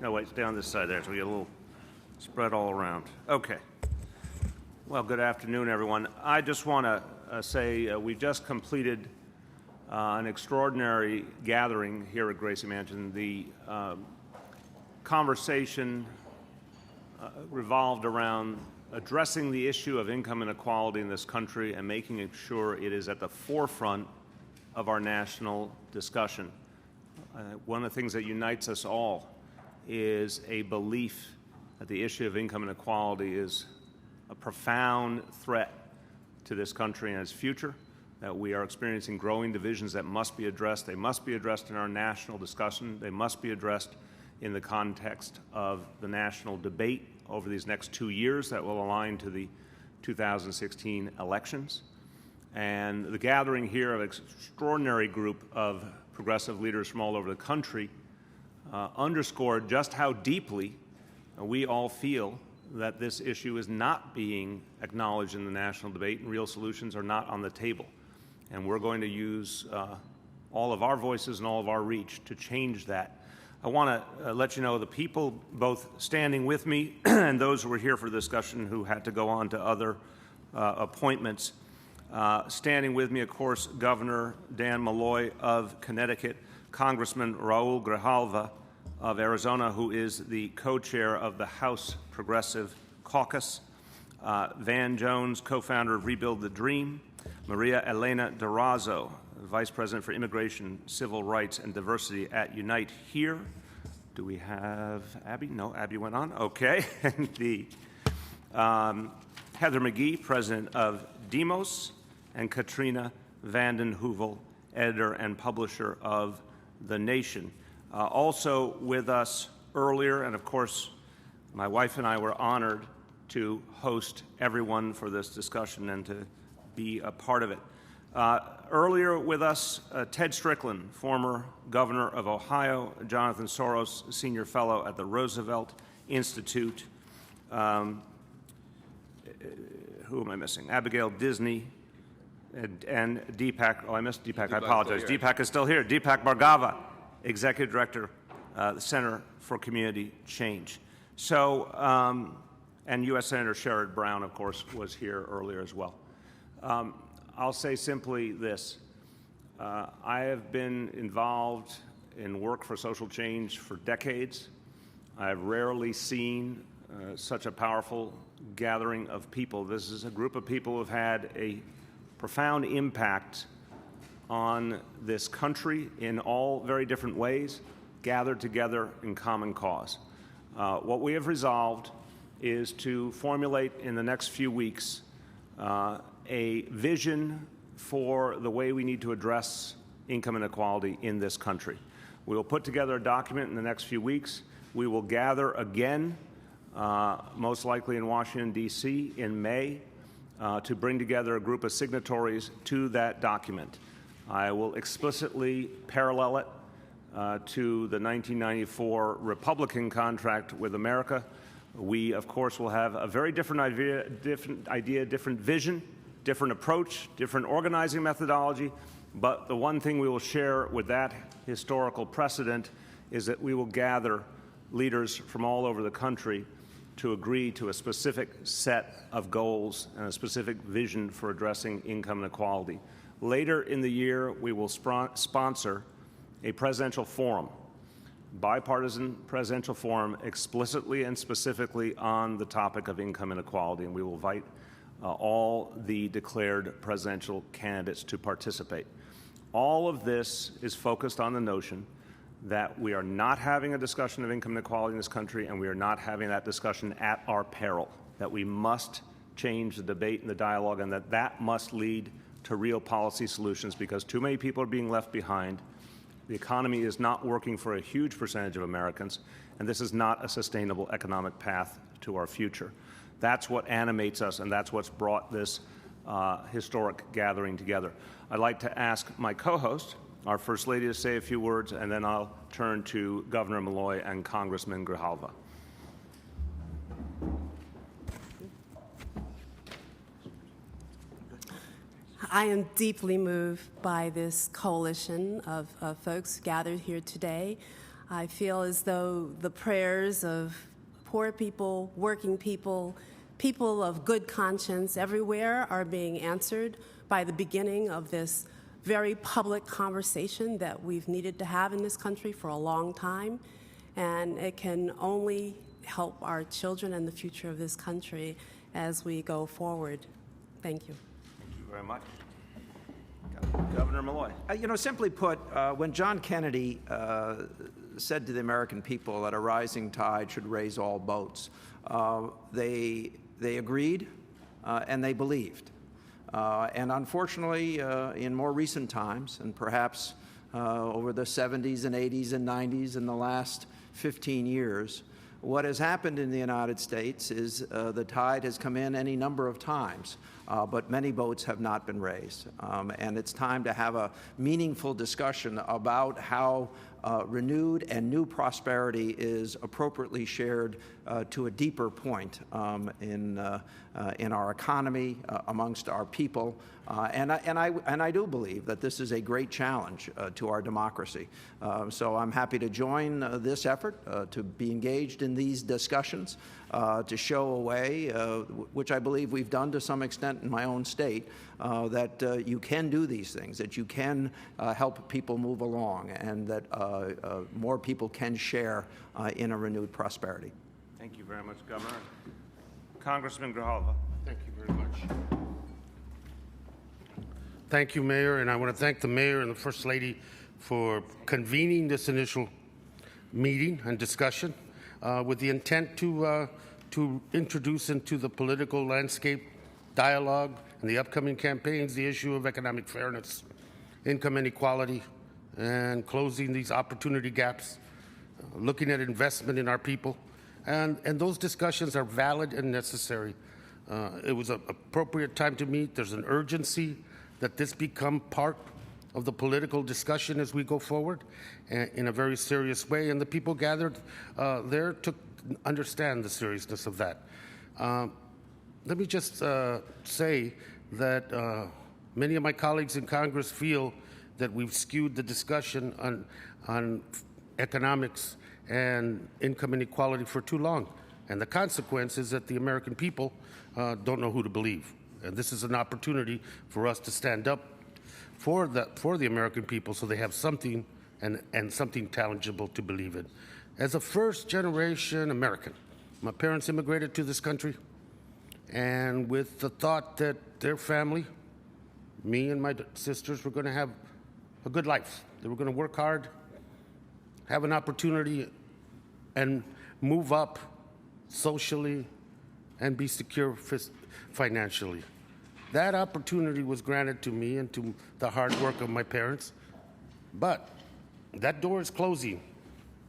No, wait, stay on this side there so we get a little spread all around. Okay. Well, good afternoon, everyone. I just want to say we've just completed an extraordinary gathering here at Gracie Mansion. The conversation revolved around addressing the issue of income inequality in this country and making sure it is at the forefront of our national discussion. One of the things that unites us all is a belief that the issue of income inequality is a profound threat to this country and its future, that we are experiencing growing divisions that must be addressed. They must be addressed in our national discussion. They must be addressed in the context of the national debate over these next 2 years that will align to the 2016 elections. And the gathering here of an extraordinary group of progressive leaders from all over the country underscored just how deeply we all feel that this issue is not being acknowledged in the national debate and real solutions are not on the table. And we're going to use all of our voices and all of our reach to change that. I want to let you know the people both standing with me and those who were here for the discussion who had to go on to other appointments. Standing with me, of course, Governor Dan Malloy of Connecticut, Congressman Raul Grijalva of Arizona, who is the co-chair of the House Progressive Caucus, Van Jones, co-founder of Rebuild the Dream, Maria Elena Durazo, Vice President for Immigration, Civil Rights, and Diversity at Unite Here. Do we have Abby? No, Abby went on. Okay. And the Heather McGee, President of Demos, and Katrina Vanden Heuvel, editor and publisher of The Nation. Also with us earlier, and of course, my wife and I were honored to host everyone for this discussion and to be a part of it. Earlier with us, Ted Strickland, former governor of Ohio, Jonathan Soros, senior fellow at the Roosevelt Institute. Who am I missing? Abigail Disney and Deepak. Oh, I missed Deepak. I apologize. Deepak is still here. Deepak Bhargava, Executive Director, the Center for Community Change. So, and U.S. Senator Sherrod Brown, of course, was here earlier as well. I'll say simply this. I have been involved in work for social change for decades. I've rarely seen such a powerful gathering of people. This is a group of people who have had a profound impact on this country in all very different ways, gathered together in common cause. What we have resolved is to formulate in the next few weeks a vision for the way we need to address income inequality in this country. We will put together a document in the next few weeks. We will gather again, most likely in Washington, D.C. in May, to bring together a group of signatories to that document. I will explicitly parallel it to the 1994 Republican contract with America. We, of course, will have a very different idea, different vision, different approach, different organizing methodology, but the one thing we will share with that historical precedent is that we will gather leaders from all over the country to agree to a specific set of goals and a specific vision for addressing income inequality. Later in the year, we will sponsor a presidential forum, bipartisan presidential forum, explicitly and specifically on the topic of income inequality, and we will invite all the declared presidential candidates to participate. All of this is focused on the notion that we are not having a discussion of income inequality in this country, and we are not having that discussion at our peril, that we must change the debate and the dialogue, and that must lead to real policy solutions because too many people are being left behind. The economy is not working for a huge percentage of Americans, and this is not a sustainable economic path to our future. That's what animates us, and that's what's brought this historic gathering together. I'd like to ask my co-host, our First Lady, to say a few words, and then I'll turn to Governor Malloy and Congressman Grijalva. I am deeply moved by this coalition of folks gathered here today. I feel as though the prayers of poor people, working people, people of good conscience everywhere are being answered by the beginning of this very public conversation that we've needed to have in this country for a long time. And it can only help our children and the future of this country as we go forward. Thank you. Thank you very much. Governor Malloy. Simply put, when John Kennedy said to the American people that a rising tide should raise all boats, they agreed and they believed. And unfortunately, in more recent times, and perhaps over the 70s and 80s and 90s and the last 15 years, what has happened in the United States is the tide has come in any number of times, but many boats have not been raised. And it's time to have a meaningful discussion about how renewed and new prosperity is appropriately shared to a deeper point in our economy, amongst our people. And I do believe that this is a great challenge to our democracy. So I'm happy to join this effort, to be engaged in these discussions, to show a way, which I believe we've done to some extent in my own state, that you can do these things, that you can help people move along, and that more people can share in a renewed prosperity. Thank you very much, Governor. Congressman Grijalva. Thank you very much. Thank you, Mayor, and I want to thank the Mayor and the First Lady for convening this initial meeting and discussion with the intent to introduce into the political landscape dialogue and the upcoming campaigns the issue of economic fairness, income inequality, and closing these opportunity gaps, looking at investment in our people. And those discussions are valid and necessary. It was an appropriate time to meet. There's an urgency that this become part of the political discussion as we go forward in a very serious way. And the people gathered there to understand the seriousness of that. Let me just say that many of my colleagues in Congress feel that we've skewed the discussion on economics and income inequality for too long. And the consequence is that the American people don't know who to believe. And this is an opportunity for us to stand up for the American people so they have something and something tangible to believe in. As a first-generation American, my parents immigrated to this country, and with the thought that their family, me and my sisters, were going to have a good life. They were going to work hard, have an opportunity, and move up socially and be secure financially. That opportunity was granted to me and to the hard work of my parents, but that door is closing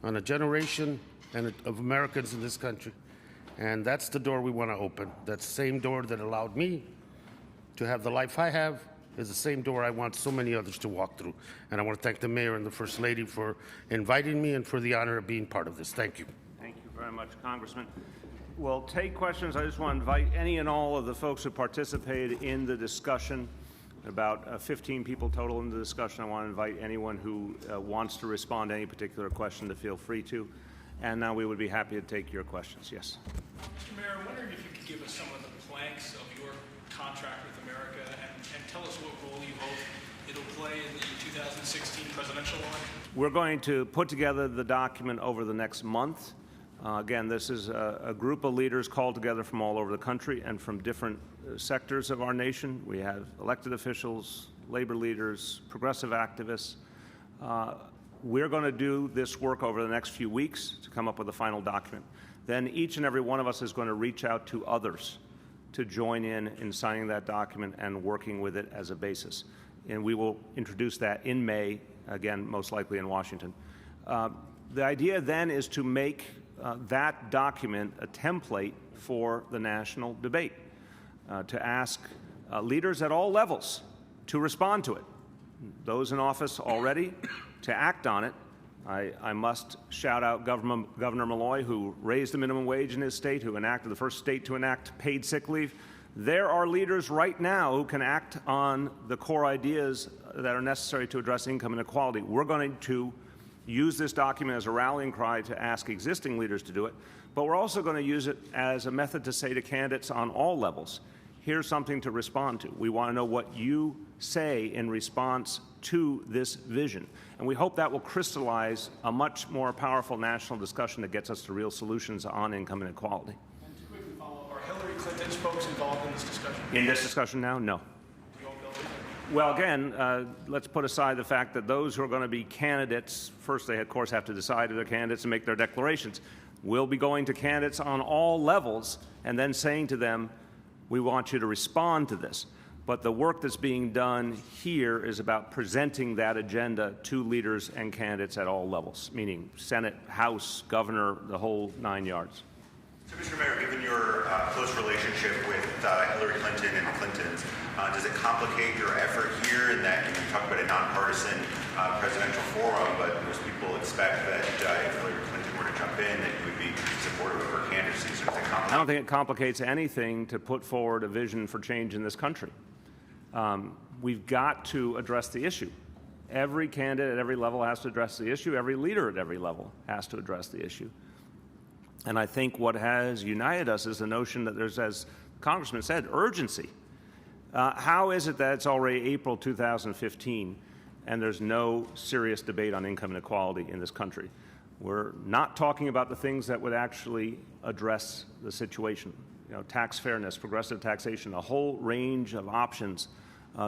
on a generation of Americans in this country, and that's the door we want to open. That same door that allowed me to have the life I have is the same door I want so many others to walk through. And I want to thank the Mayor and the First Lady for inviting me and for the honor of being part of this. Thank you. Thank you very much, Congressman. We'll take questions. I just want to invite any and all of the folks who participated in the discussion, about 15 people total in the discussion. I want to invite anyone who wants to respond to any particular question to feel free to. And now we would be happy to take your questions. Yes. Mr. Mayor, I'm wondering if you could give us some of the planks of your contract with America and tell us what role you hope it'll play in the 2016 presidential election. We're going to put together the document over the next month. Again, this is a group of leaders called together from all over the country and from different sectors of our nation. We have elected officials, labor leaders, progressive activists. We're going to do this work over the next few weeks to come up with a final document. Then each and every one of us is going to reach out to others to join in signing that document and working with it as a basis. And we will introduce that in May, again, most likely in Washington. The idea then is to make that document a template for the national debate, to ask leaders at all levels to respond to it. Those in office already to act on it. I must shout out Governor Malloy, who raised the minimum wage in his state, who enacted the first state to enact paid sick leave. There are leaders right now who can act on the core ideas that are necessary to address income inequality. We're going to use this document as a rallying cry to ask existing leaders to do it, but we're also going to use it as a method to say to candidates on all levels, here's something to respond to. We want to know what you say in response to this vision. And we hope that will crystallize a much more powerful national discussion that gets us to real solutions on income inequality. And to quickly follow up, are Hillary Clinton's folks involved in this discussion? In this discussion now, no. You won't go with it? Well, again, let's put aside the fact that those who are going to be candidates, first they, of course, have to decide if they're candidates and make their declarations. We'll be going to candidates on all levels and then saying to them, we want you to respond to this. But the work that's being done here is about presenting that agenda to leaders and candidates at all levels, meaning Senate, House, Governor, the whole 9 yards. So, Mr. Mayor, given your close relationship with Hillary Clinton and the Clintons, does it complicate your effort here in that you talk about a nonpartisan presidential forum, but most people expect that if Hillary Clinton were to jump in, that you would be supportive of her candidacy? So does it complicate? I don't think it complicates anything to put forward a vision for change in this country. We've got to address the issue. Every candidate at every level has to address the issue. Every leader at every level has to address the issue. And I think what has united us is the notion that there's, as Congressman said, urgency. How is it that it's already April 2015 and there's no serious debate on income inequality in this country? We're not talking about the things that would actually address the situation. You know, tax fairness, progressive taxation, a whole range of options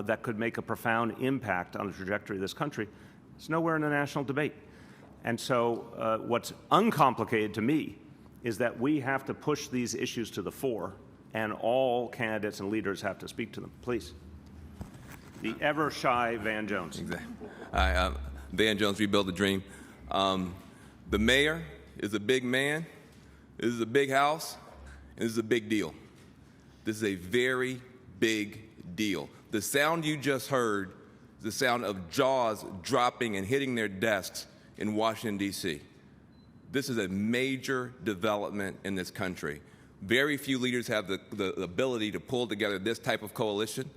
that could make a profound impact on the trajectory of this country. It's nowhere in the national debate. And so what's uncomplicated to me is that we have to push these issues to the fore, and all candidates and leaders have to speak to them. Please. The ever-shy Van Jones. Exactly. Hi, Van Jones, Rebuild the Dream. The mayor is a big man. This is a big house. And this is a big deal. This is a very big deal. The sound you just heard is the sound of jaws dropping and hitting their desks in Washington, D.C. This is a major development in this country. Very few leaders have the ability to pull together this type of coalition.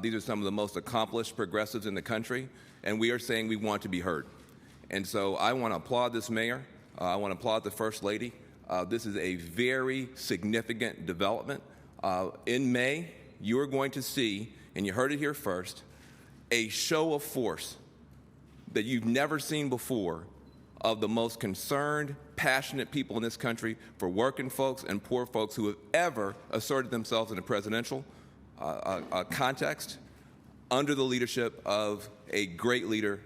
These are some of the most accomplished progressives in the country, and we are saying we want to be heard. And so I want to applaud this mayor. I want to applaud the First Lady. This is a very significant development. In May, you are going to see, and you heard it here first, a show of force that you've never seen before of the most concerned, passionate people in this country for working folks and poor folks who have ever asserted themselves in a presidential context under the leadership of a great leader,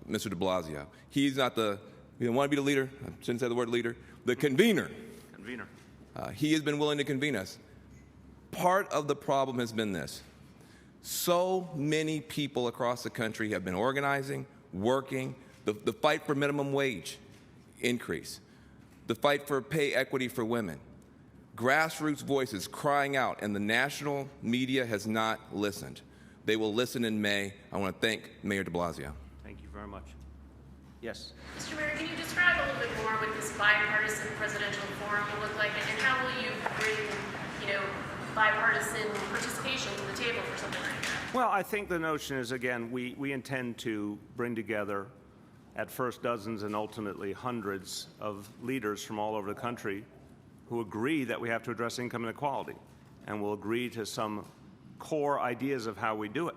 Mr. de Blasio. He's not he didn't want to be the leader, I shouldn't say the word leader, the convener. Convener. He has been willing to convene us. Part of the problem has been this. So many people across the country have been organizing, working, the fight for minimum wage increase, the fight for pay equity for women, grassroots voices crying out, and the national media has not listened. They will listen in May. I want to thank Mayor de Blasio. Thank you very much. Yes. Mr. Mayor, can you describe a little bit more what this bipartisan presidential forum will look like, and how will you bring, bipartisan participation to the table for something like that? Well, I think the notion is, again, we intend to bring together at first dozens and ultimately hundreds of leaders from all over the country who agree that we have to address income inequality and will agree to some core ideas of how we do it.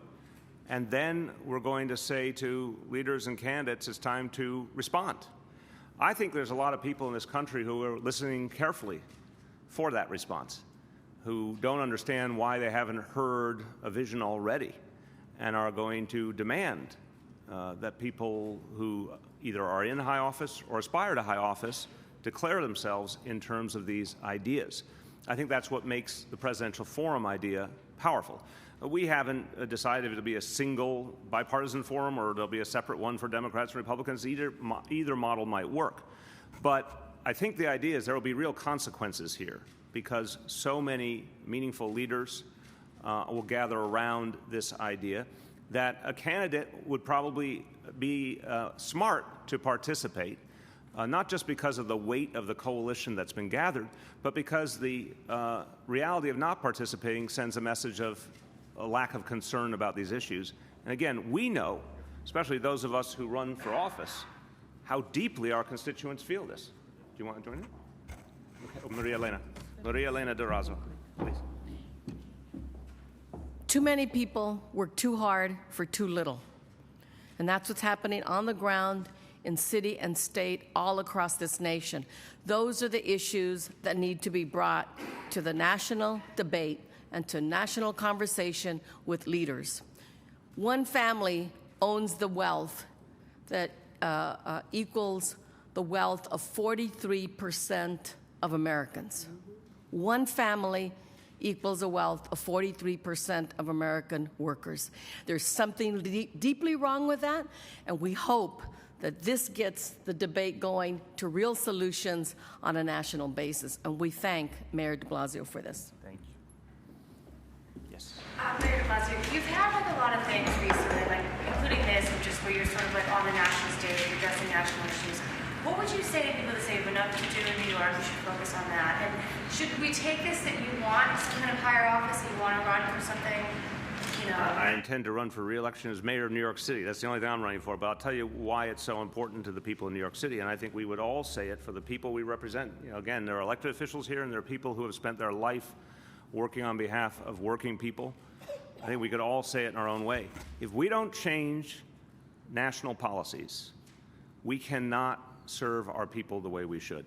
And then we're going to say to leaders and candidates, it's time to respond. I think there's a lot of people in this country who are listening carefully for that response, who don't understand why they haven't heard a vision already and are going to demand that people who either are in high office or aspire to high office declare themselves in terms of these ideas. I think that's what makes the presidential forum idea powerful. We haven't decided if it'll be a single bipartisan forum or there'll be a separate one for Democrats and Republicans. Either model might work. But I think the idea is there will be real consequences here because so many meaningful leaders will gather around this idea that a candidate would probably be smart to participate, not just because of the weight of the coalition that's been gathered, but because the reality of not participating sends a message of a lack of concern about these issues. And again, we know, especially those of us who run for office, how deeply our constituents feel this. Do you want to join me? Okay. Oh, Maria Elena Durazo, please. Too many people work too hard for too little. And that's what's happening on the ground in city and state all across this nation. Those are the issues that need to be brought to the national debate and to national conversation with leaders. One family owns the wealth that equals the wealth of 43% of Americans. One family equals a wealth of 43% of American workers. There's something deeply wrong with that, and we hope that this gets the debate going to real solutions on a national basis. And we thank Mayor de Blasio for this. Thank you. Yes. Mayor de Blasio, you've had like a lot of things recently, like including this, which is where you're sort of like on the national stage, addressing national issues. What would you say to people that say you have enough to do in New York, you should focus on that? And should we take this that you want some kind of higher office, that you want to run for something, you know? I intend to run for re-election as mayor of New York City. That's the only thing I'm running for, but I'll tell you why it's so important to the people in New York City, and I think we would all say it for the people we represent. You know, again, there are elected officials here, and there are people who have spent their life working on behalf of working people. I think we could all say it in our own way. If we don't change national policies, we cannot serve our people the way we should.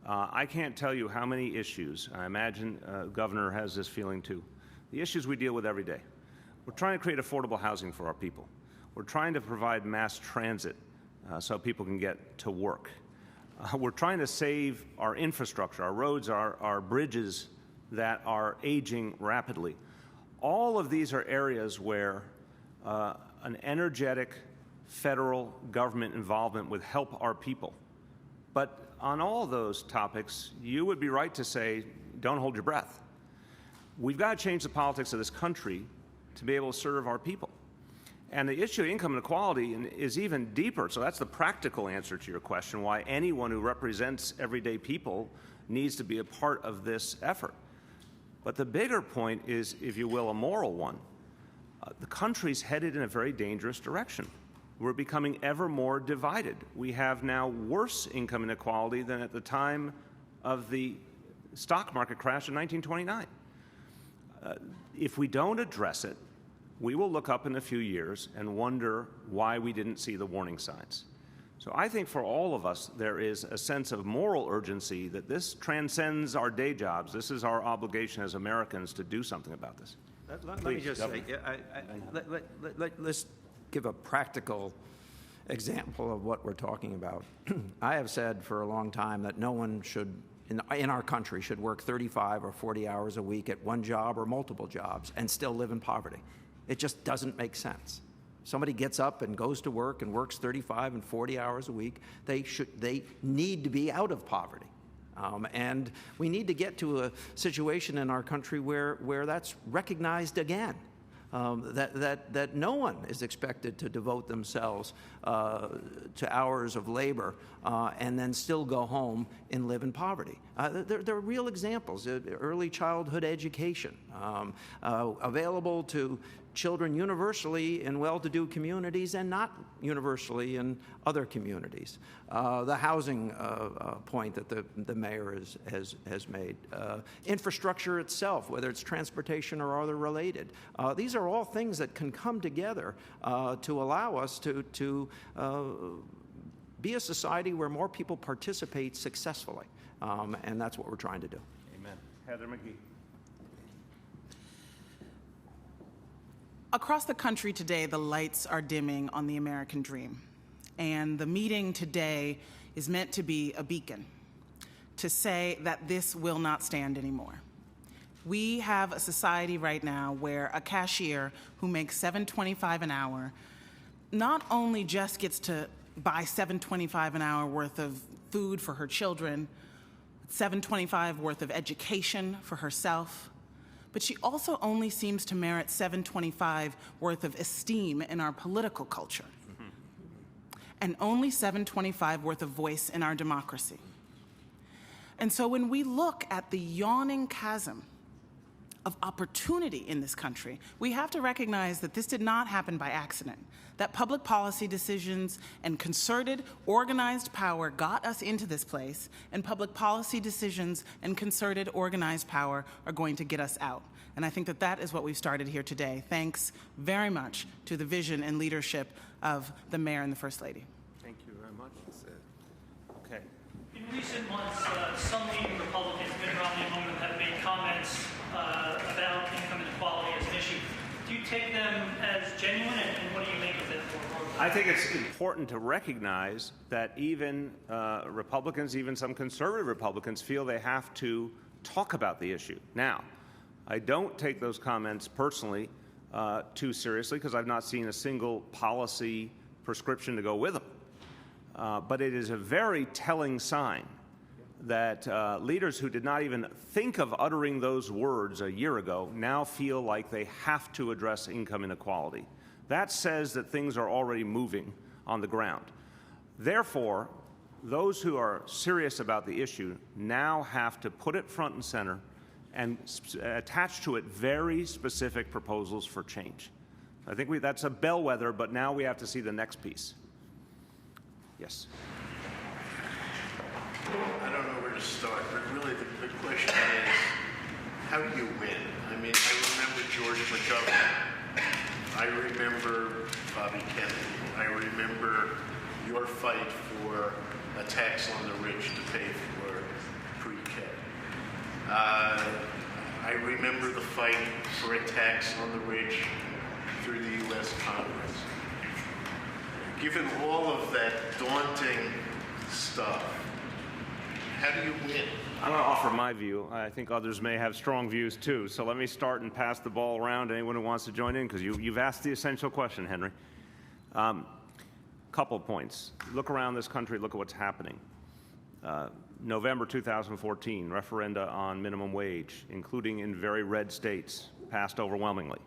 I can't tell you how many issues, I imagine Governor has this feeling too, the issues we deal with every day. We're trying to create affordable housing for our people. We're trying to provide mass transit so people can get to work. We're trying to save our infrastructure, our roads, our bridges that are aging rapidly. All of these are areas where an energetic federal government involvement would help our people. But on all those topics, you would be right to say, don't hold your breath. We've got to change the politics of this country to be able to serve our people. And the issue of income inequality is even deeper. So that's the practical answer to your question, why anyone who represents everyday people needs to be a part of this effort. But the bigger point is, if you will, a moral one. The country's headed in a very dangerous direction. We're becoming ever more divided. We have now worse income inequality than at the time of the stock market crash in 1929. If we don't address it, we will look up in a few years and wonder why we didn't see the warning signs. So I think for all of us, there is a sense of moral urgency that this transcends our day jobs. This is our obligation as Americans to do something about this. Let me just say, let's give a practical example of what we're talking about. I have said for a long time that no one should, in our country, should work 35 or 40 hours a week at one job or multiple jobs and still live in poverty. It just doesn't make sense. Somebody gets up and goes to work and works 35 and 40 hours a week, they need to be out of poverty. And we need to get to a situation in our country where that's recognized again. That no one is expected to devote themselves to hours of labor and then still go home and live in poverty. There are real examples. Early childhood education available to children universally in well-to-do communities and not universally in other communities. The housing point that the mayor has made. Infrastructure itself, whether it's transportation or other related. These are all things that can come together to allow us to be a society where more people participate successfully. And that's what we're trying to do. Amen. Heather McGee. Across the country today, the lights are dimming on the American dream. And the meeting today is meant to be a beacon to say that this will not stand anymore. We have a society right now where a cashier who makes $7.25 an hour not only just gets to buy $7.25 an hour worth of food for her children, $7.25 worth of education for herself, but she also only seems to merit $7.25 worth of esteem in our political culture, and only $7.25 worth of voice in our democracy. And so when we look at the yawning chasm of opportunity in this country. We have to recognize that this did not happen by accident, that public policy decisions and concerted, organized power got us into this place, and public policy decisions and concerted, organized power are going to get us out. And I think that that is what we've started here today. Thanks very much to the vision and leadership of the Mayor and the First Lady. Thank you very much. Okay. In recent months, some leading Republicans, Mitt Romney among them, have made comments about income inequality as an issue. Do you take them as genuine, and what do you make of it? I think it's important to recognize that even Republicans, even some conservative Republicans, feel they have to talk about the issue. Now, I don't take those comments personally too seriously because I've not seen a single policy prescription to go with them. But it is a very telling sign that leaders who did not even think of uttering those words a year ago now feel like they have to address income inequality. That says that things are already moving on the ground. Therefore, those who are serious about the issue now have to put it front and center and attach to it very specific proposals for change. I think that's a bellwether, but now we have to see the next piece. Yes. I don't know where to start, but really the question is, how do you win? I mean, I remember George McGovern. I remember Bobby Kennedy. I remember your fight for a tax on the rich to pay for pre-K. I remember the fight for a tax on the rich through the U.S. Congress. Given all of that daunting stuff, how do you win? I'm going to offer my view. I think others may have strong views too. So let me start and pass the ball around to anyone who wants to join in, because you've asked the essential question, Henry. Couple points. Look around this country, look at what's happening. November 2014, referenda on minimum wage, including in very red states, passed overwhelmingly.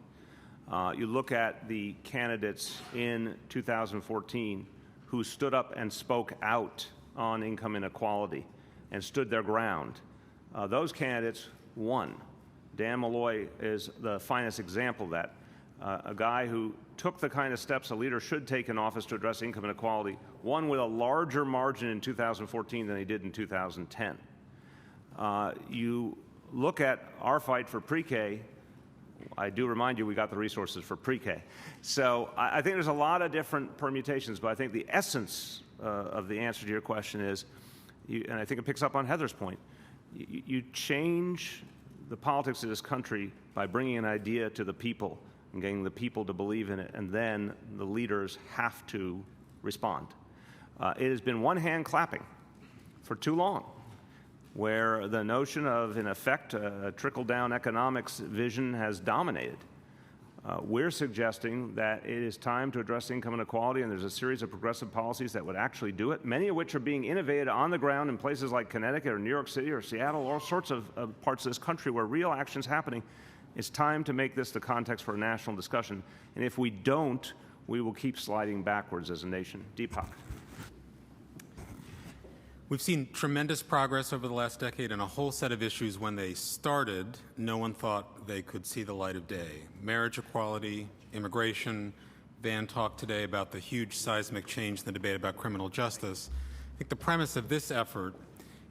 You look at the candidates in 2014 who stood up and spoke out on income inequality and stood their ground. Those candidates won. Dan Malloy is the finest example of that. A guy who took the kind of steps a leader should take in office to address income inequality, won with a larger margin in 2014 than he did in 2010. You look at our fight for pre-K. I do remind you we got the resources for pre-K. So I think there's a lot of different permutations, but I think the essence of the answer to your question is, and I think it picks up on Heather's point, you change the politics of this country by bringing an idea to the people and getting the people to believe in it, and then the leaders have to respond. It has been one hand clapping for too long, where the notion of, in effect, a trickle-down economics vision has dominated. We're suggesting that it is time to address income inequality, and there's a series of progressive policies that would actually do it, many of which are being innovated on the ground in places like Connecticut or New York City or Seattle, all sorts of parts of this country where real action's happening. It's time to make this the context for a national discussion, and if we don't, we will keep sliding backwards as a nation. Deepak. We've seen tremendous progress over the last decade on a whole set of issues. When they started, no one thought they could see the light of day. Marriage equality, immigration. Van talked today about the huge seismic change in the debate about criminal justice. I think the premise of this effort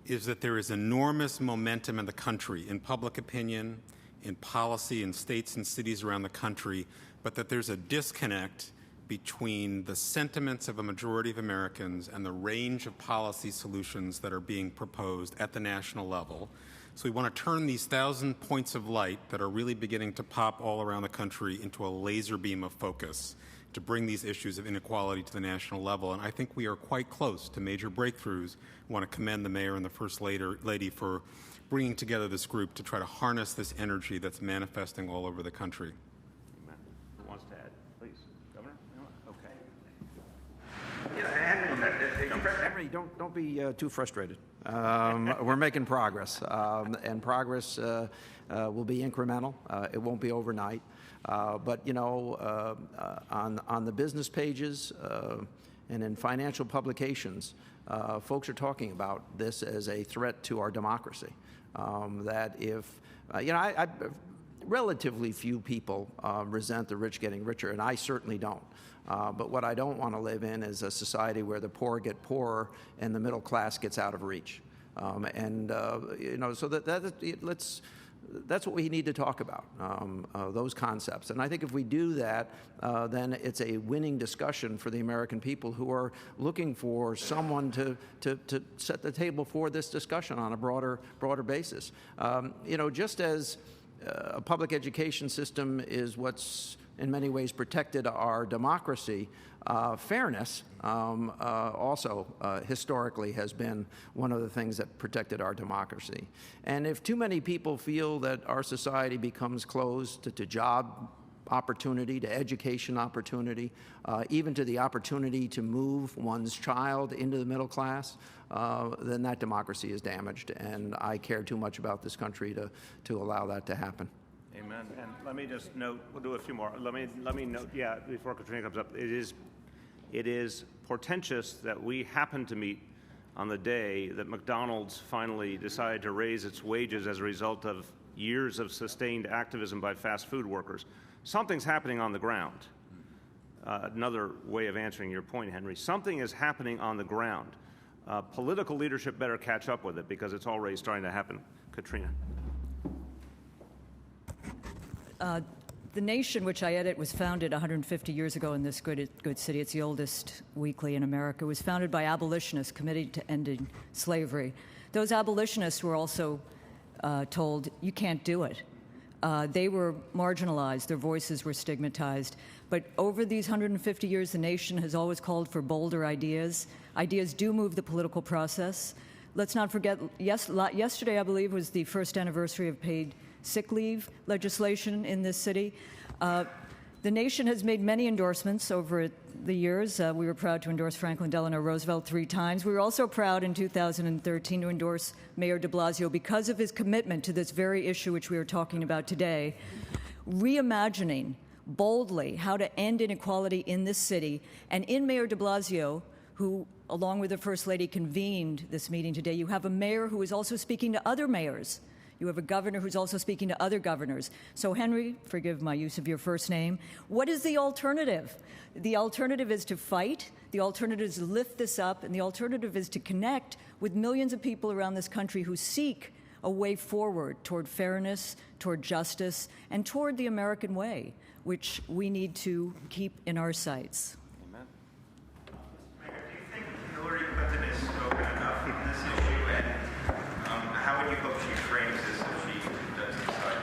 is that there is enormous momentum in the country, in public opinion, in policy, in states and cities around the country, but that there's a disconnect between the sentiments of a majority of Americans and the range of policy solutions that are being proposed at the national level. So we want to turn these 1,000 points of light that are really beginning to pop all around the country into a laser beam of focus to bring these issues of inequality to the national level. And I think we are quite close to major breakthroughs. I want to commend the Mayor and the First Lady for bringing together this group to try to harness this energy that's manifesting all over the country. Amen. Who wants to add? Please. Governor? Okay. Yeah, Henry, don't be too frustrated. We're making progress, and progress will be incremental. It won't be overnight. But, you know, on the business pages and in financial publications, folks are talking about this as a threat to our democracy. That if, you know, relatively few people resent the rich getting richer, and I certainly don't. But what I don't want to live in is a society where the poor get poorer and the middle class gets out of reach. So that's what we need to talk about, those concepts. And I think if we do that, then it's a winning discussion for the American people who are looking for someone to set the table for this discussion on a broader basis. Just as a public education system is what's in many ways protected our democracy, fairness also historically has been one of the things that protected our democracy. And if too many people feel that our society becomes closed to job opportunity, to education opportunity, even to the opportunity to move one's child into the middle class, then that democracy is damaged. And I care too much about this country to allow that to happen. Amen. And let me just note, we'll do a few more. Let me note, before Katrina comes up, it is portentous that we happen to meet on the day that McDonald's finally decided to raise its wages as a result of years of sustained activism by fast food workers. Something's happening on the ground. Another way of answering your point, Henry. Something is happening on the ground. Political leadership better catch up with it because it's already starting to happen. Katrina. The Nation, which I edit, was founded 150 years ago in this good city. It's the oldest weekly in America. It was founded by abolitionists committed to ending slavery. Those abolitionists were also told, you can't do it. They were marginalized. Their voices were stigmatized. But over these 150 years, the Nation has always called for bolder ideas. Ideas do move the political process. Let's not forget, yesterday, I believe, was the first anniversary of paid sick leave legislation in this city. The Nation has made many endorsements over the years. We were proud to endorse Franklin Delano Roosevelt 3 times. We were also proud in 2013 to endorse Mayor de Blasio because of his commitment to this very issue which we are talking about today, reimagining boldly how to end inequality in this city. And in Mayor de Blasio, who, along with the First Lady, convened this meeting today, you have a mayor who is also speaking to other mayors. You have a governor who's also speaking to other governors. So, Henry, forgive my use of your first name, what is the alternative? The alternative is to fight, the alternative is to lift this up, and the alternative is to connect with millions of people around this country who seek a way forward toward fairness, toward justice, and toward the American way, which we need to keep in our sights. Amen. Mayor, do you think Hillary Clinton is spoken enough on this issue, and how would you hope she frames this if she does decide?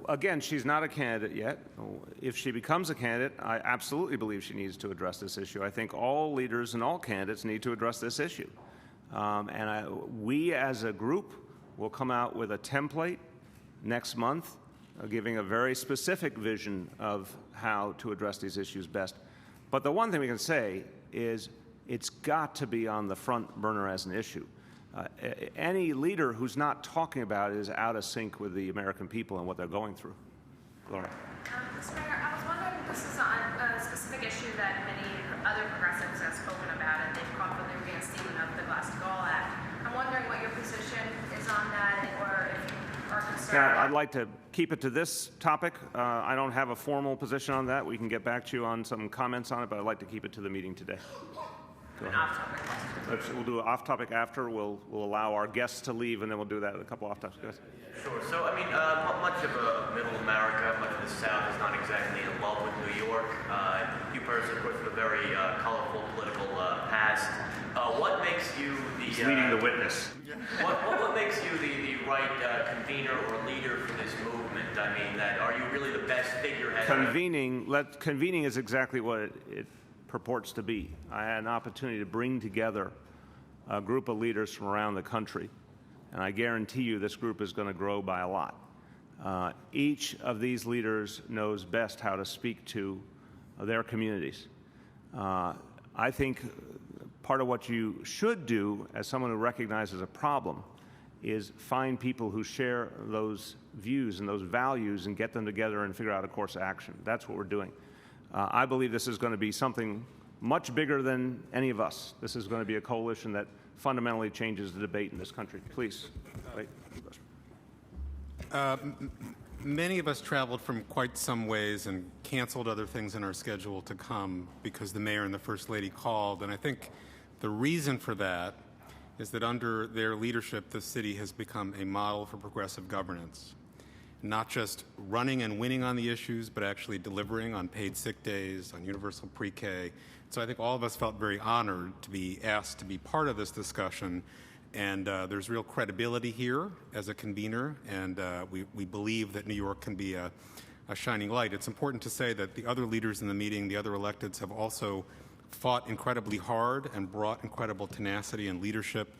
Again, she's not a candidate yet. If she becomes a candidate, I absolutely believe she needs to address this issue. I think all leaders and all candidates need to address this issue. We as a group will come out with a template next month, giving a very specific vision of how to address these issues best. But the one thing we can say is it's got to be on the front burner as an issue. Any leader who's not talking about it is out of sync with the American people and what they're going through. Laura. Mr. Mayor, I was wondering, this is on a specific issue that many other progressives have spoken about, and they've called for the reinstatement of the Glass-Steagall Act. I'm wondering what your position is on that, or if you are concerned. Yeah, I'd like to keep it to this topic. I don't have a formal position on that. We can get back to you on some comments on it, but I'd like to keep it to the meeting today. An off-topic question. We'll do an off-topic after. We'll allow our guests to leave, and then we'll do that at a couple off-topics. Guys. Sure. So, I mean, much of middle America, much of the South is not exactly in love with New York. You personally, of course, have a very colorful political past. What makes you the... He's leading the witness. What makes you the right convener or leader for this movement? I mean, are you really the best figurehead? Convening is exactly what it purports to be. I had an opportunity to bring together a group of leaders from around the country, and I guarantee you this group is going to grow by a lot. Each of these leaders knows best how to speak to their communities. I think part of what you should do as someone who recognizes a problem is find people who share those views and those values and get them together and figure out a course of action. That's what we're doing. I believe this is going to be something much bigger than any of us. This is going to be a coalition that fundamentally changes the debate in this country. Please. Wait. Many of us traveled from quite some ways and canceled other things in our schedule to come because the mayor and the first lady called. And I think the reason for that is that under their leadership, the city has become a model for progressive governance. Not just running and winning on the issues, but actually delivering on paid sick days, on universal pre-K. So I think all of us felt very honored to be asked to be part of this discussion. And there's real credibility here as a convener, and we believe that New York can be a shining light. It's important to say that the other leaders in the meeting, the other electeds, have also fought incredibly hard and brought incredible tenacity and leadership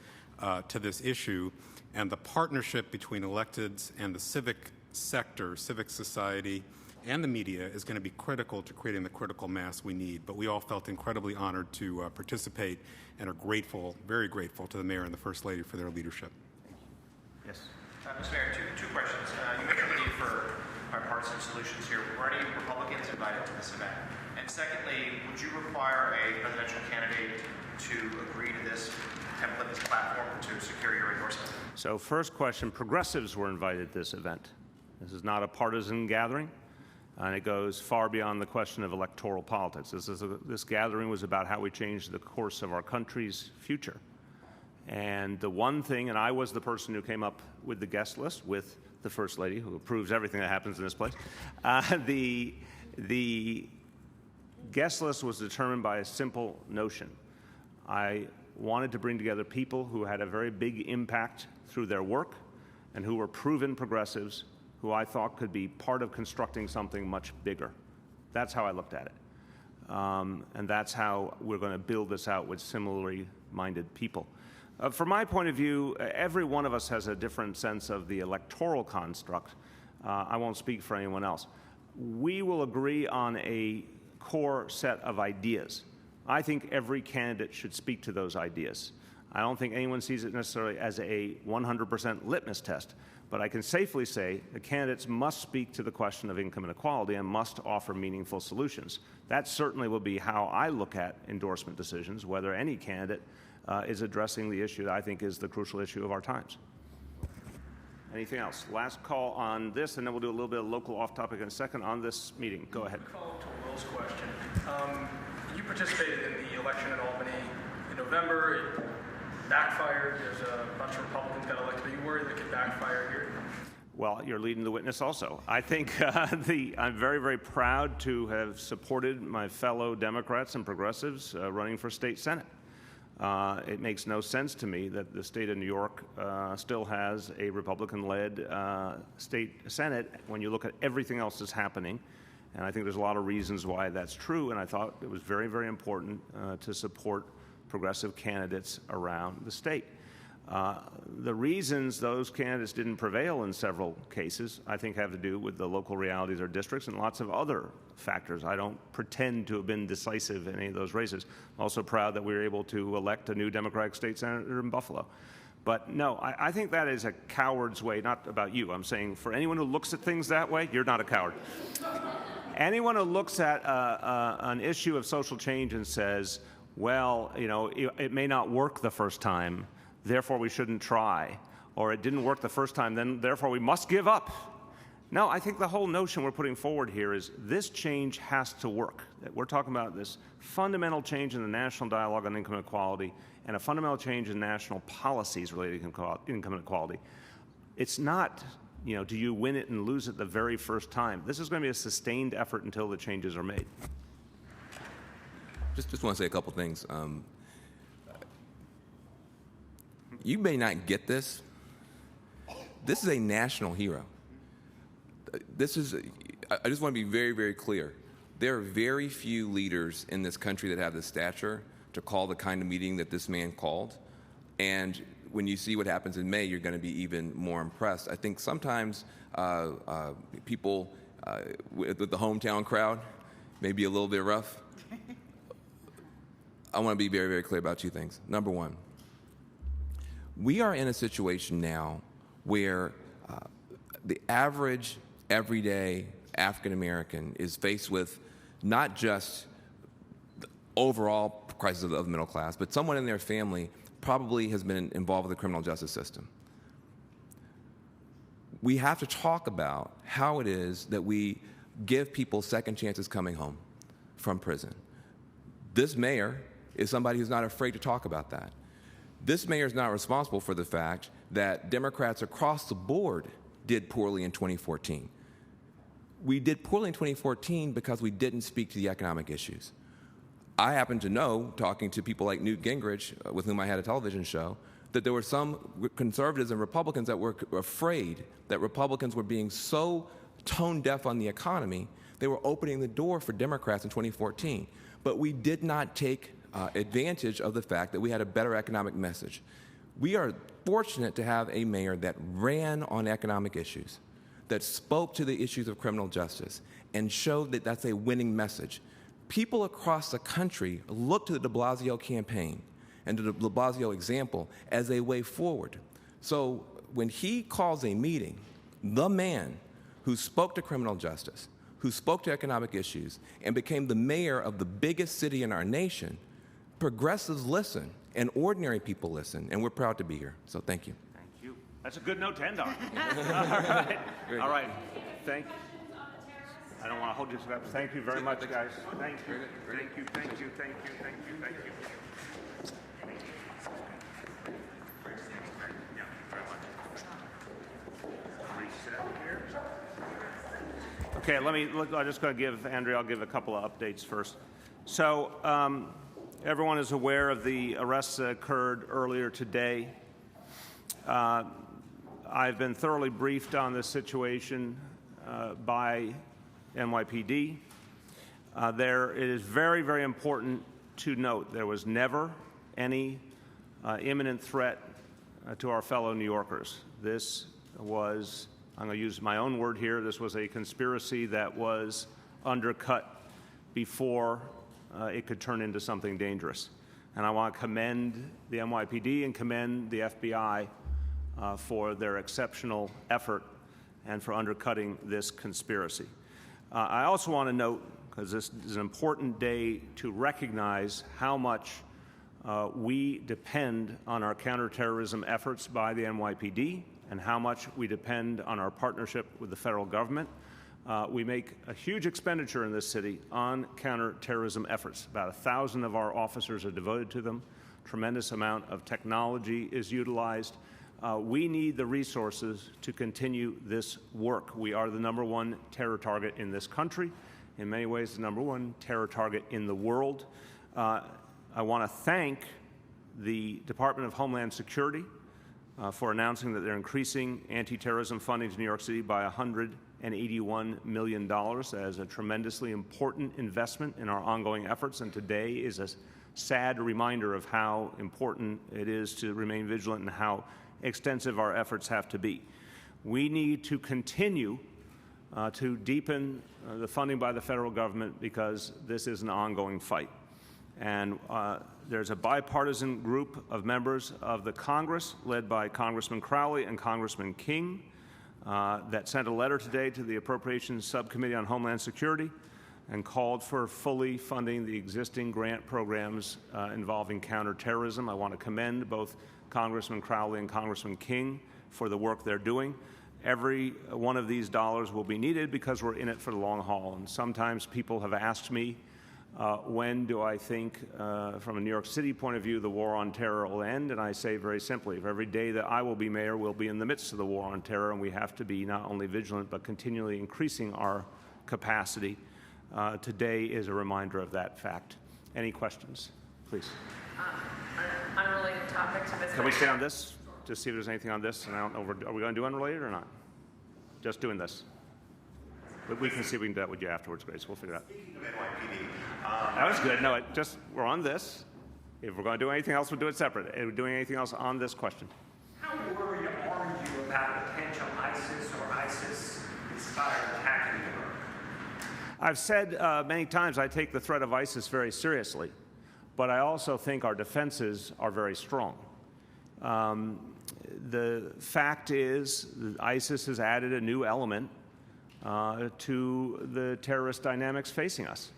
to this issue. And the partnership between electeds and the civic sector, civic society, and the media is going to be critical to creating the critical mass we need. But we all felt incredibly honored to participate and are grateful, very grateful to the mayor and the first lady for their leadership. Yes. Mr. Mayor, two questions. You mentioned the need for bipartisan solutions here. Were any Republicans invited to this event? And secondly, would you require a presidential candidate to agree to this template, this platform, to secure your endorsement? So first question, progressives were invited to this event. This is not a partisan gathering, and it goes far beyond the question of electoral politics. This gathering was about how we change the course of our country's future. And the one thing, and I was the person who came up with the guest list with the First Lady, who approves everything that happens in this place. The guest list was determined by a simple notion. I wanted to bring together people who had a very big impact through their work and who were proven progressives who I thought could be part of constructing something much bigger. That's how I looked at it. And that's how we're going to build this out with similarly minded people. From my point of view, every one of us has a different sense of the electoral construct. I won't speak for anyone else. We will agree on a core set of ideas. I think every candidate should speak to those ideas. I don't think anyone sees it necessarily as a 100% litmus test, but I can safely say the candidates must speak to the question of income inequality and must offer meaningful solutions. That certainly will be how I look at endorsement decisions, whether any candidate is addressing the issue that I think is the crucial issue of our times. Anything else? Last call on this, and then we'll do a little bit of local off-topic in a second on this meeting. Go ahead. Follow-up to Will's question. You participated in the election in Albany in November. It backfired. There's a bunch of Republicans got elected. Are you worried that could backfire here? Well, you're leading the witness also. I think I'm very, very proud to have supported my fellow Democrats and progressives running for state Senate. It makes no sense to me that the state of New York still has a Republican-led state Senate when you look at everything else that's happening. And I think there's a lot of reasons why that's true, and I thought it was very, very important to support progressive candidates around the state. The reasons those candidates didn't prevail in several cases, I think, have to do with the local realities of their districts and lots of other factors. I don't pretend to have been decisive in any of those races. I'm also proud that we were able to elect a new Democratic state senator in Buffalo. But no, I think that is a coward's way, not about you. I'm saying for anyone who looks at things that way, you're not a coward. Anyone who looks at an issue of social change and says, well, you know, it may not work the first time, therefore we shouldn't try, or it didn't work the first time, then therefore we must give up. No, I think the whole notion we're putting forward here is this change has to work. We're talking about this fundamental change in the national dialogue on income inequality and a fundamental change in national policies related to income inequality. It's not, you know, do you win it and lose it the very first time? This is going to be a sustained effort until the changes are made. Just want to say a couple things. You may not get this. This is a national hero. I just want to be very, very clear. There are very few leaders in this country that have the stature to call the kind of meeting that this man called. And when you see what happens in May, you're going to be even more impressed. I think sometimes people with the hometown crowd may be a little bit rough. I want to be very, very clear about two things. Number one, we are in a situation now where the average, everyday African American is faced with not just the overall crisis of the middle class, but someone in their family probably has been involved with the criminal justice system. we have to talk about how it is that we give people second chances coming home from prison. This mayor is somebody who's not afraid to talk about that. This mayor is not responsible for the fact that Democrats across the board did poorly in 2014. We did poorly in 2014 because we didn't speak to the economic issues. I happen to know, talking to people like Newt Gingrich, with whom I had a television show, that there were some conservatives and Republicans that were afraid that Republicans were being so tone deaf on the economy, they were opening the door for Democrats in 2014. But we did not take advantage of the fact that we had a better economic message. We are fortunate to have a mayor that ran on economic issues, that spoke to the issues of criminal justice, and showed that that's a winning message. People across the country look to the de Blasio campaign and to the de Blasio example as a way forward. So when he calls a meeting, the man who spoke to criminal justice, who spoke to economic issues, and became the mayor of the biggest city in our nation, progressives listen and ordinary people listen, and we're proud to be here. So thank you. Thank you. That's a good note to end on. All right. All right. Thank you. I don't want to hold you to that. Thank you very much, guys. Thank you. Thank you. Thank you. Thank you. Thank you. Thank you. Yeah, very much. Reset here. Okay, I'm just going to give, Andrea, I'll give a couple of updates first. So everyone is aware of the arrests that occurred earlier today. I've been thoroughly briefed on this situation by NYPD. It is very, very important to note there was never any imminent threat to our fellow New Yorkers. This was, I'm going to use my own word here, this was a conspiracy that was undercut before it could turn into something dangerous. And I want to commend the NYPD and commend the FBI for their exceptional effort and for undercutting this conspiracy. I also want to note, because this is an important day to recognize how much we depend on our counterterrorism efforts by the NYPD and how much we depend on our partnership with the federal government. We make a huge expenditure in this city on counterterrorism efforts. About 1,000 of our officers are devoted to them. Tremendous amount of technology is utilized. We need the resources to continue this work. We are the #1 terror target in this country, in many ways the #1 terror target in the world. I want to thank the Department of Homeland Security for announcing that they're increasing anti-terrorism funding to New York City by $181 million. That is a tremendously important investment in our ongoing efforts, and today is a sad reminder of how important it is to remain vigilant and how extensive our efforts have to be. We need to continue to deepen the funding by the federal government because this is an ongoing fight. And there's a bipartisan group of members of the Congress, led by Congressman Crowley and Congressman King, that sent a letter today to the Appropriations Subcommittee on Homeland Security and called for fully funding the existing grant programs involving counterterrorism. I want to commend both Congressman Crowley and Congressman King for the work they're doing. Every one of these dollars will be needed because we're in it for the long haul. And sometimes people have asked me, when do I think, from a New York City point of view, the war on terror will end? And I say very simply, every day that I will be mayor, we'll be in the midst of the war on terror, and we have to be not only vigilant, but continually increasing our capacity. Today is a reminder of that fact. Any questions, please? Unrelated topic to this. Can we stay on this? Just see if there's anything on this. And I don't know, are we going to do unrelated or not? Just doing this. But we can see if we can do that with you afterwards, Grace. We'll figure it out. Speaking of NYPD, That was good. No, we're on this. If we're going to do anything else, we'll do it separate. If we're doing anything else on this question. How worried are you about potential ISIS or ISIS-inspired attack in Europe? I've said many times I take the threat of ISIS very seriously, but I also think our defenses are very strong. The fact is that ISIS has added a new element to the terrorist dynamics facing us,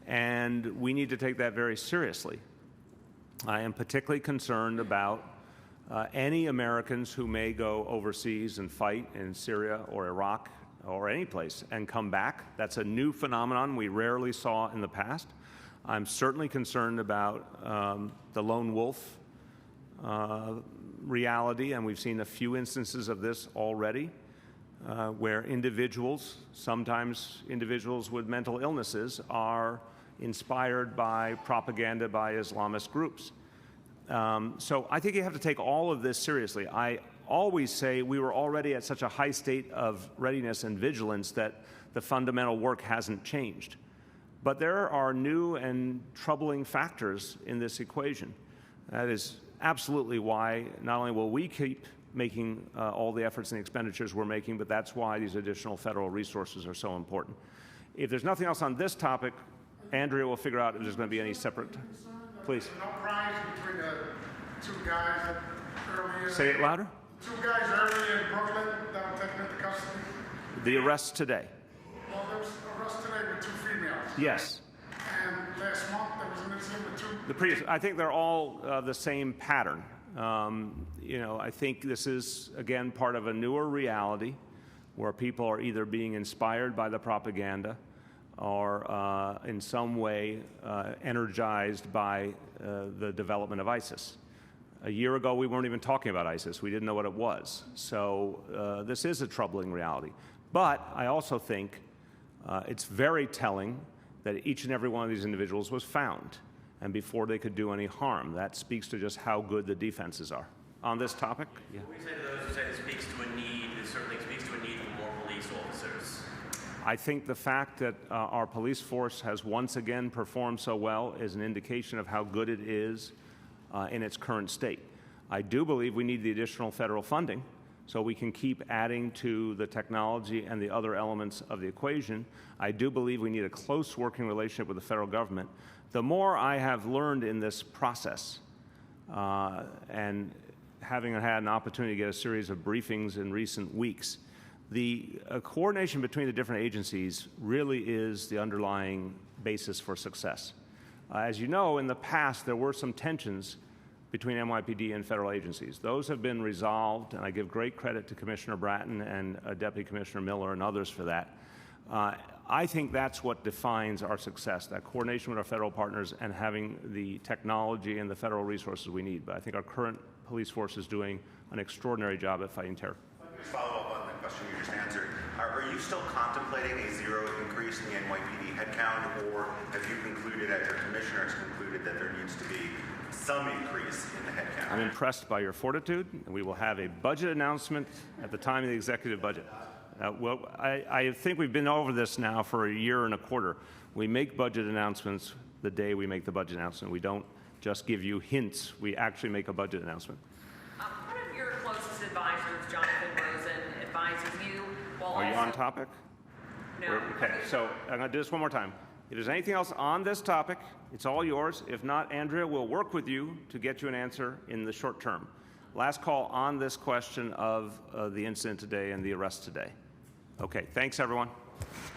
and we need to take that very seriously. I am particularly concerned about any Americans who may go overseas and fight in Syria or Iraq or any place and come back. That's a new phenomenon we rarely saw in the past. I'm certainly concerned about the lone wolf reality, and we've seen a few instances of this already, where individuals, sometimes individuals with mental illnesses, are inspired by propaganda by Islamist groups. So I think you have to take all of this seriously. I always say we were already at such a high state of readiness and vigilance that the fundamental work hasn't changed. But there are new and troubling factors in this equation. That is absolutely why not only will we keep making all the efforts and the expenditures we're making, but that's why these additional federal resources are so important. If there's nothing else on this topic, Andrea will figure out if there's going to be any separate. Please. No prize between the two guys that earlier. Say it louder. Two guys earlier in Brooklyn that were taken into custody. The arrest today. Well, there was an arrest today with two females. Yes. And last month there was an incident with two. The previous, I think they're all the same pattern. You know, I think this is, again, part of a newer reality where people are either being inspired by the propaganda or in some way energized by the development of ISIS. A year ago, we weren't even talking about ISIS. We didn't know what it was. So this is a troubling reality. But I also think it's very telling that each and every one of these individuals was found, and before they could do any harm. That speaks to just how good the defenses are. On this topic? Yeah. What we say to those who say it speaks to a need, it certainly speaks to a need for more police officers. I think the fact that our police force has once again performed so well is an indication of how good it is in its current state. I do believe we need the additional federal funding so we can keep adding to the technology and the other elements of the equation. I do believe we need a close working relationship with the federal government. The more I have learned in this process, and having had an opportunity to get a series of briefings in recent weeks, the coordination between the different agencies really is the underlying basis for success. As you know, in the past, there were some tensions between NYPD and federal agencies. Those have been resolved, and I give great credit to Commissioner Bratton and Deputy Commissioner Miller and others for that. I think that's what defines our success, that coordination with our federal partners and having the technology and the federal resources we need. But I think our current police force is doing an extraordinary job at fighting terror. Just follow up on the question you just answered. Are you still contemplating a zero increase in the NYPD headcount, or have you concluded, as your commissioner has concluded, that there needs to be some increase in the headcount? I'm impressed by your fortitude, and we will have a budget announcement at the time of the executive budget. Well, I think we've been over this now for a year and a quarter. We make budget announcements the day we make the budget announcement. We don't just give you hints. We actually make a budget announcement. One of your closest advisors, Jonathan Rosen, advises you while Are you on topic? No. Okay, so I'm going to do this one more time. If there's anything else on this topic, it's all yours. If not, Andrea will work with you to get you an answer in the short term. Last call on this question of the incident today and the arrest today. Okay, thanks, everyone.